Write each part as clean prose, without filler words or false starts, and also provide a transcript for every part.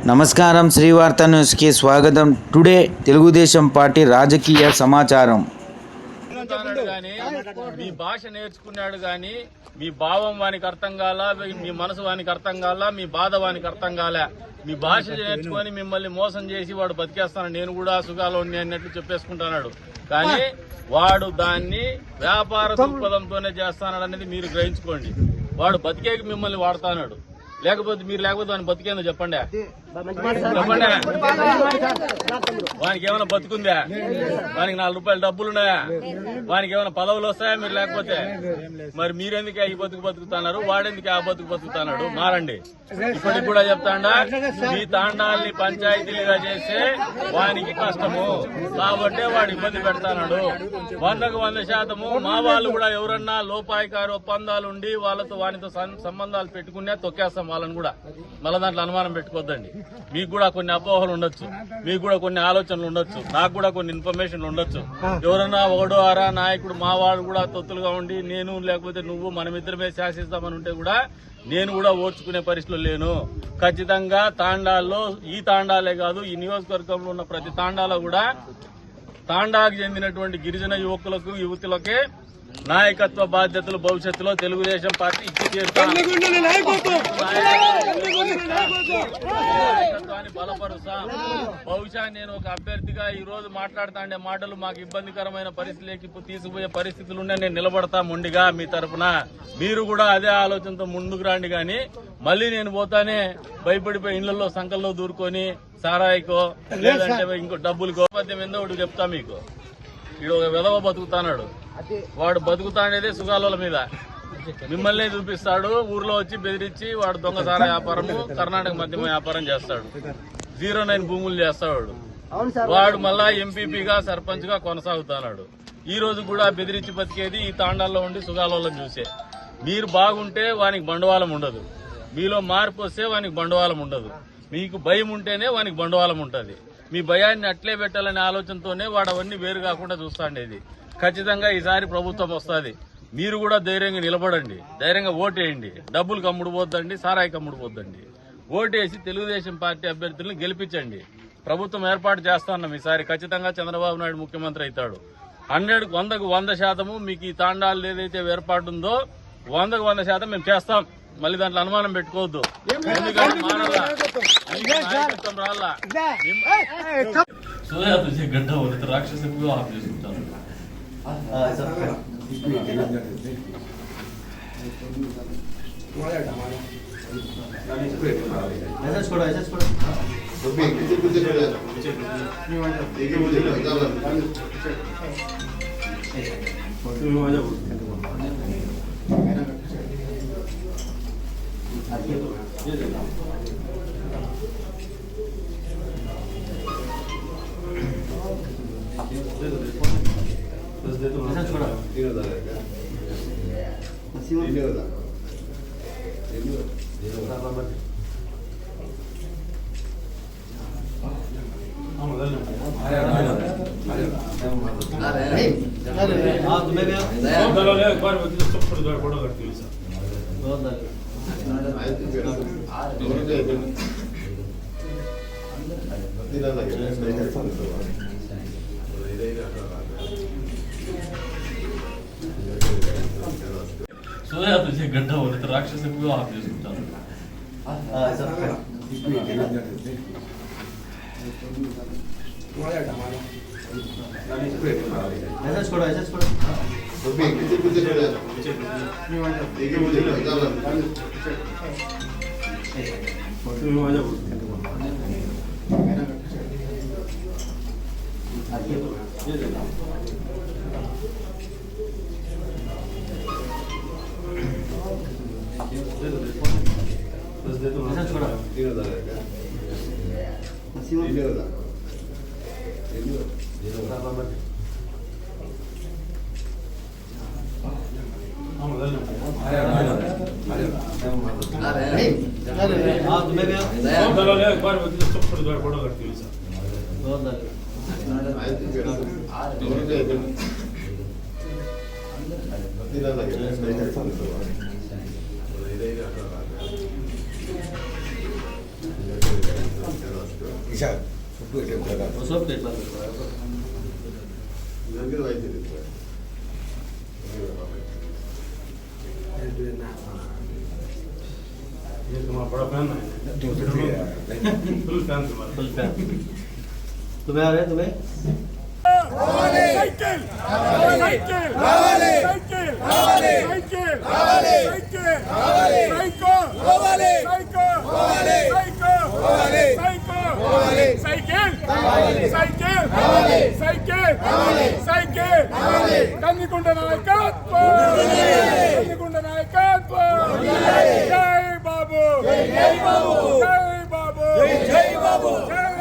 నమస్కారం శ్రీవార్త న్యూస్కి స్వాగతం. టుడే తెలుగుదేశం పార్టీ రాజకీయ సమాచారం. మీ భాష నేర్చుకున్నాడు గాని మీ భావం వానికి అర్థం కాల, మీ మనసు వానికి అర్థం కాల, మీ బాధ వానికి అర్థం కాలే. మీ భాష నేర్చుకొని మిమ్మల్ని మోసం చేసి వాడు బతికేస్తాను, నేను కూడా సుఖాలు ఉన్నాయి అన్నట్లు చెప్పేసుకుంటున్నాడు. కానీ వాడు దాన్ని వ్యాపార దృక్పథంతోనే చేస్తాడు అనేది మీరు గ్రహించుకోండి. వాడు బతికేకి మిమ్మల్ని వాడుతున్నాడు. లేకపోతే వాడిని బతికేందో చెప్పండి. వానికి ఏమైనా బతుకుందా? వానికి 4 రూపాయలు డబ్బులున్నాయా? వానికి ఏమైనా పదవులు వస్తాయా? మీరు లేకపోతే మరి మీరెందుకు ఈ బతుకుతున్నారు? వాడెందుకు ఆ బతుకుతున్నాడు? మారండి. ఇప్పటికి కూడా చెప్తాండా, మీ తాండాల్ని పంచాయతీలుగా చేస్తే వానికి కష్టము కాబట్టి వాడు ఇబ్బంది పెడతాడు. 100కు 100% మా వాళ్ళు కూడా ఎవరన్నా లోపాయికారు ఒప్పందాలు ఉండి వానితో సంబంధాలు పెట్టుకునే తొక్కేస్తాం వాళ్ళని కూడా. మళ్ళీ దాంట్లో అనుమానం పెట్టుకోవద్దండి. మీకు కూడా కొన్ని అపోహలు ఉండొచ్చు, మీకు కూడా కొన్ని ఆలోచనలు ఉండొచ్చు, నాకు కూడా కొన్ని ఇన్ఫర్మేషన్లు ఉండొచ్చు. ఎవరన్నా ఒకడో అరా నాయకుడు మా వాడు కూడా తొత్తులుగా ఉండి నేను లేకపోతే నువ్వు మనమిద్దరమే శాసిస్తామని ఉంటే కూడా నేను కూడా ఓర్చుకునే పరిస్థితులు లేను. ఖచ్చితంగా తాండాల్లో, ఈ తాండాలే కాదు ఈ నియోజకవర్గంలో ఉన్న ప్రతి తాండాలో కూడా తాండాకు చెందినటువంటి గిరిజన యువకులకు యువతులకే నాయకత్వ బాధ్యతలు భవిష్యత్తులో తెలుగుదేశం పార్టీ ఇచ్చి తీరుతాన్ని బలపరుస్తాం. బహుశా నేను ఒక అభ్యర్థిగా ఈ రోజు మాట్లాడుతాండే మాటలు మాకు ఇబ్బందికరమైన పరిస్థితులకి తీసుకుపోయే పరిస్థితులున్నా నేను నిలబడతా మొండిగా మీ తరఫున. మీరు కూడా అదే ఆలోచనతో ముందుకు రండి. గాని మళ్ళీ నేను పోతానే భయపడిపోయి ఇళ్లలో సంకల్లో దూరుకొని సారాయికో లేదంటే ఇంకో డబ్బులకో పద్యం ఏందో ఒకటి చెప్తా మీకు. ఈడు ఒక విధవ బతుకుతాడు. వాడు బతుకుతానేదే సుగాల మీద మిమ్మల్ని చూపిస్తాడు. ఊర్లో వచ్చి బెదిరించి వాడు దొంగ సారా వ్యాపారము, కర్ణాటక మద్యం వ్యాపారం చేస్తాడు. 09 భూములు చేస్తాడు. వాడు మళ్ళా ఎంపీపీగా సర్పంచ్ గా కొనసాగుతున్నాడు. ఈ రోజు కూడా బెదిరించి బతికేది ఈ తాండాల్లో ఉండి సుగాలను చూసే. మీరు బాగుంటే వానికి బండవాళం ఉండదు, మీలో మార్పు వస్తే వానికి బండవాళం ఉండదు. మీకు భయం ఉంటేనే వానికి బండవాళం ఉంటుంది. మీ భయాన్ని అట్లే పెట్టాలనే ఆలోచనతోనే వాడు అవన్నీ వేరు కాకుండా చూస్తాండేది. ఖచ్చితంగా ఈసారి ప్రభుత్వం వస్తుంది. మీరు కూడా ధైర్యంగా నిలబడండి, ధైర్యంగా ఓటేయండి. డబ్బులు కమ్ముడుపోద్దండి, సారాయి కమ్ముడుపోద్దండి. ఓటేసి తెలుగుదేశం పార్టీ అభ్యర్థులను గెలిపించండి. ప్రభుత్వం ఏర్పాటు చేస్తాన్నాం ఈసారి. ఖచ్చితంగా చంద్రబాబు నాయుడు ముఖ్యమంత్రి అవుతాడు. 100కు 100% మీకు ఈ తాండాలు ఏదైతే ఏర్పాటు ఉందో 100కు 100% మేము చేస్తాం. మళ్ళీ దాంట్లో అనుమానం పెట్టుకోవద్దు. ఎందుకంటే నాయకత్వం రాళ్ళ గడ్డ రాక్షసుగా ఆఫ్ చేసుకుంటాను. గడ్డ రాక్షసుగా ఆఫ్ చేసుకుంటాను. तुम्हें आ रहे हैं तुम्हें cycle cycle cycle cycle cycle cycle cycle cycle कंदिकुंड नायकत्व कंदिकुंड नायकत्व जय बाबू जय बाबू जय बाबू जय बाबू जय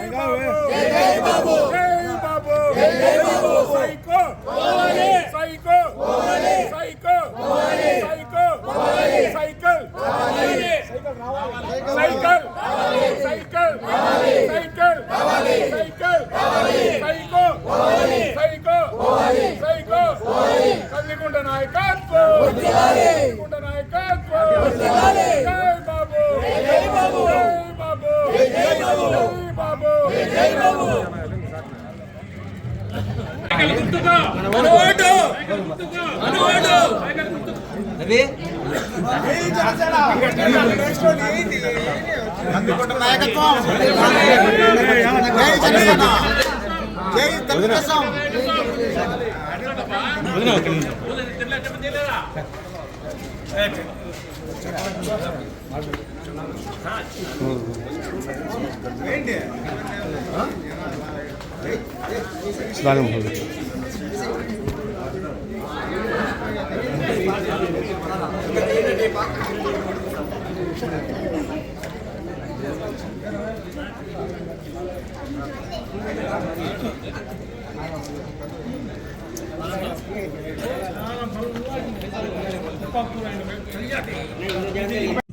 बाबू जय बाबू जय Babu psycho psycho psycho psycho cycle cycle cycle cycle cycle psycho psycho psycho कंदिकुंड नायकत्व कंदिकुंड नायकत्व जय बाबू जय बाबू जय बाबू जय बाबू जय बाबू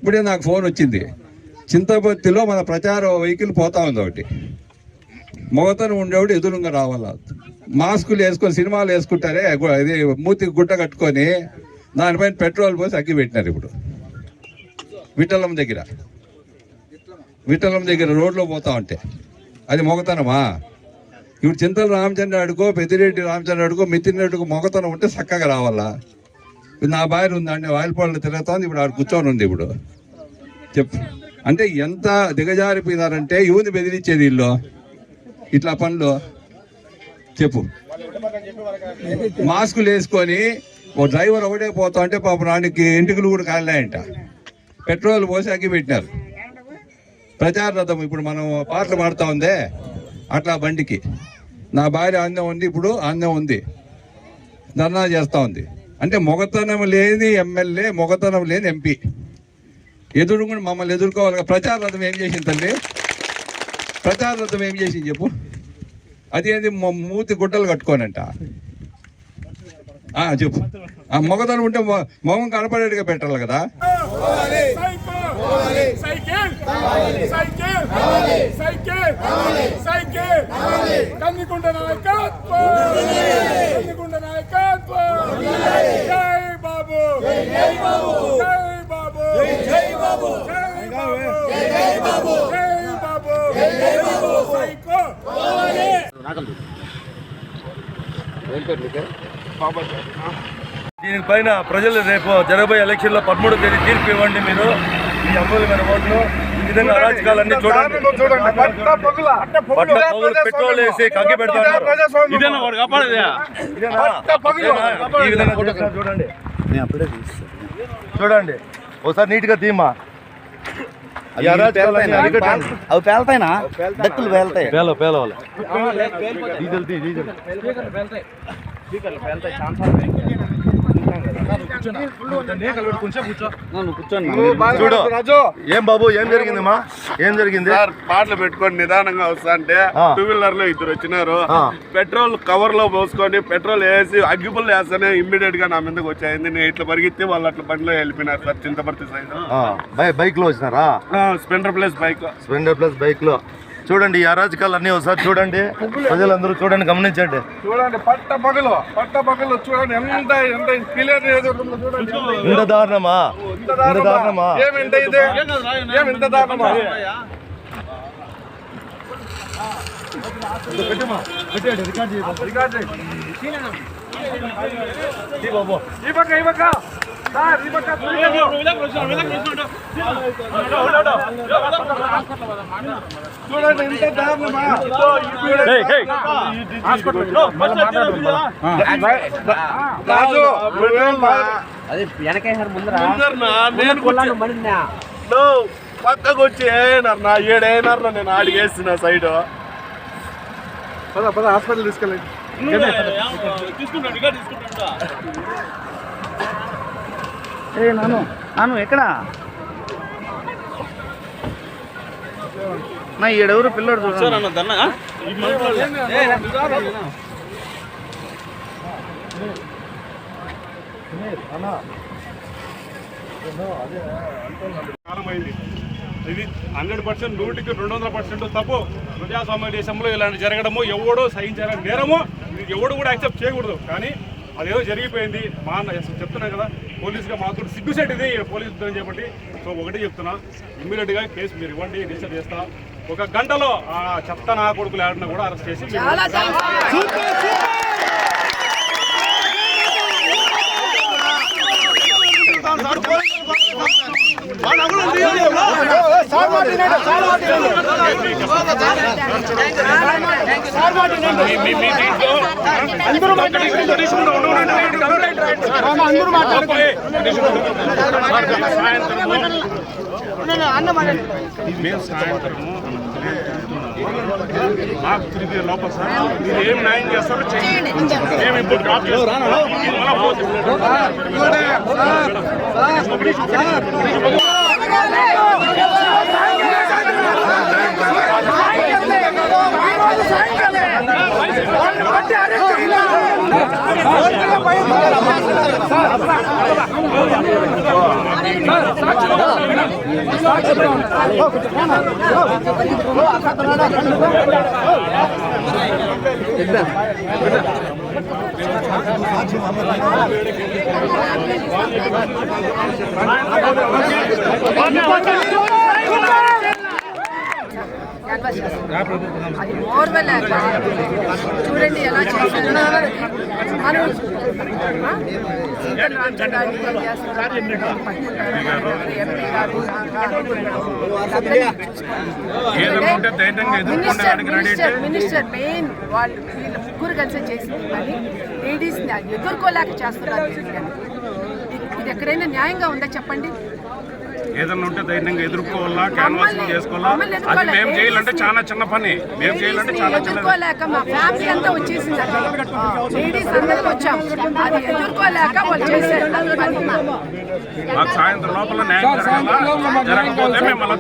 ఇప్పుడే నాకు ఫోన్ వచ్చింది. చింతపర్తిలో మన ప్రచార వెహికల్ పోతా ఉంది ఒకటి. మగతను ఉండేవాడు ఎదురుగా రావాలా, మాస్కులు వేసుకొని సినిమాలు వేసుకుంటారే, ఇది మూతికి గుడ్డ కట్టుకొని దానిపైన పెట్రోల్ పోసి అగ్గి పెట్టినారు. ఇప్పుడు విఠలం దగ్గర రోడ్లో పోతా ఉంటే అది మొగతనమా? ఇప్పుడు చింతల రామచంద్ర అడుకో, పెద్దిరెడ్డి రామచంద్ర అడుకో, మితిన్ రెడ్డికో మొగతనం ఉంటే చక్కగా రావాలా? నా భార్య ఉందండి వాయిల్పాళ్ళు తిరుగుతోంది, ఇప్పుడు ఆడు కూర్చొని ఉంది. ఇప్పుడు చెప్పు అంటే ఎంత దిగజారిపోయినారంటే యువని బెదిరించేది వీళ్ళు ఇట్లా పనులు. చెప్పు, మాస్కులు వేసుకొని ఓ డ్రైవర్ ఒకటే పోతా అంటే పాపం నానికి ఎంటుకలు కూడా కాలినాయంట. పెట్రోల్ పోసి అగ్గి పెట్టినారు. ప్రచార రథం ఇప్పుడు మనం పాటలు పాడుతూ ఉందే అట్లా బండికి. నా భార్య ఆందం ఉంది, ఇప్పుడు ఆందం ఉంది, ధర్నా చేస్తూ ఉంది. అంటే మొగతనం లేని ఎమ్మెల్యే, మొగతనం లేని ఎంపీ ఎదురు కూడా మమ్మల్ని ఎదుర్కోవాలి. ప్రచార రథం ఏం చేసింది తల్లి? ప్రచార రథం ఏం చేసింది చెప్పు? అదేంది మూతి గుడ్డలు కట్టుకోనంట. చెప్పు, ఆ మొగతనం ఉంటే మొగం కనపడేట్టుగా పెట్టాలి కదా. साइकिल साइकिल साइकिल साइकिल कंदिकुंड नायकत्व कंदिकुंड नायकत्व जय बाबू जय बाबू जय बाबू जय बाबू जय बाबू जय बाबू जय बाबू साइको దీనిపైన ప్రజలు రేపు జరగబోయే ఎలక్షన్లో 13వ తేదీ తీర్పు ఇవ్వండి. మీరు ఈ అమూల్యమైన ఓట్లు ఈ విధంగా అరాచకాలన్నీ చూడండి. పెట్రోల్ వేసి కగ్గి పెడతారు. ఈ విధంగా చూడండి, చూడండి ఒకసారి నీట్ గా తీమా. అవి పేలతాయినా డక్కులు పేలతాయి. పేలవాలి డీజిల్ డీజిల్ చూడు. ఏం బాబు ఏం జరిగిందమ్మా? ఏం జరిగింది? పాటలు పెట్టుకొని నిదానంగా వస్తా అంటే 2 వీలర్ లో ఇద్దరు వచ్చినారు. పెట్రోల్ కవర్ లో పోసుకొని పెట్రోల్ వేసి అగ్గిపుల్ల వేస్తానే ఇమ్మీడియట్ గా నా మీదకి వచ్చాయింది. నేను ఇట్లా పరిగెత్తి వాళ్ళు అట్లా బండిలో వెళ్ళిపోయినారు సార్. చింతపర్తి సైడ్ బైక్ లో వచ్చినారా? స్ప్లెండర్ ప్లస్ బైక్ లో చూడండి. ఈ అరాజకాలు అన్ని ఒకసారి చూడండి, ప్రజలందరూ చూడండి, గమనించండి. చూడండి పట్ట పగలు చూడండి ఎంత ఎంత క్లియర్ చూడండి. ఇంత దారుణమా? ఏమింత ఇదే ఏమి ఇంత దారుణమా? చూడండి ఇంత దారుణమా? రాజు ముందరనా నేను పక్కకు వచ్చి ఏనన్నా ఏడైనారు నేను ఆడిగేసిన సైడ్ హాస్పిటల్ తీసుకెళ్ళండి. నాను ఎక్కడ నా ఈడెవరు పిల్లడు చూడండి. కాలమైంది. ఇది 100% 100కి 200% తప్పు. ప్రజాస్వామ్య దేశంలో ఇలాంటి జరగడము ఎవడో సహించారని నేరము. ఇది ఎవడు కూడా యాక్సెప్ట్ చేయకూడదు. కానీ అదేదో జరిగిపోయింది. చెప్తున్నాను కదా, పోలీసుగా మాకు సిగ్గుసేట్ ఇది పోలీసు ఉద్యోగం చేపట్టి. సో ఒకటి చెప్తున్నా, ఇమ్మీడియట్గా కేసు మీరు ఇవ్వండి, రిజిస్టర్ చేస్తా. 1 గంటలో ఆ చెత్త నా కొడుకులు ఆడినా కూడా అరెస్ట్ చేసి మాకు తిరిగి లోపల సార్ మీరు ఏం న్యాయం చేస్తారో చేయండి. మేము ఇప్పుడు డ్రాప్ చేస్తాం. అది ఓర్వలేక చూడండి ఎలా చేశారు. మనం మినిస్టర్ మెయిన్ వాళ్ళు వీళ్ళ ముగ్గురు కలిసి చేసింది. కానీ లేడీస్ ఎదుర్కోలేక చేస్తున్నారు. ఇది ఎక్కడైనా న్యాయంగా ఉందా చెప్పండి? ఏదన్నా ఉంటే ధైర్యంగా ఎదుర్కోవాలా, క్యాన్వాసింగ్ చేసుకోవాలా. అది మేము చేయాలంటే చాలా చిన్న పని. మేము చేయాలంటే చాలా ఎదుర్కోలేక మా ఫ్యామిలీ అంతా వచ్చేసింది. లేడీస్ అందరం వచ్చాం. అది ఎదుర్కోలేక వాళ్ళు చేశారు. మాకు సాయంత్రం లోపల న్యాయం జరగాలా. జరగకపోతే మేము మళ్ళీ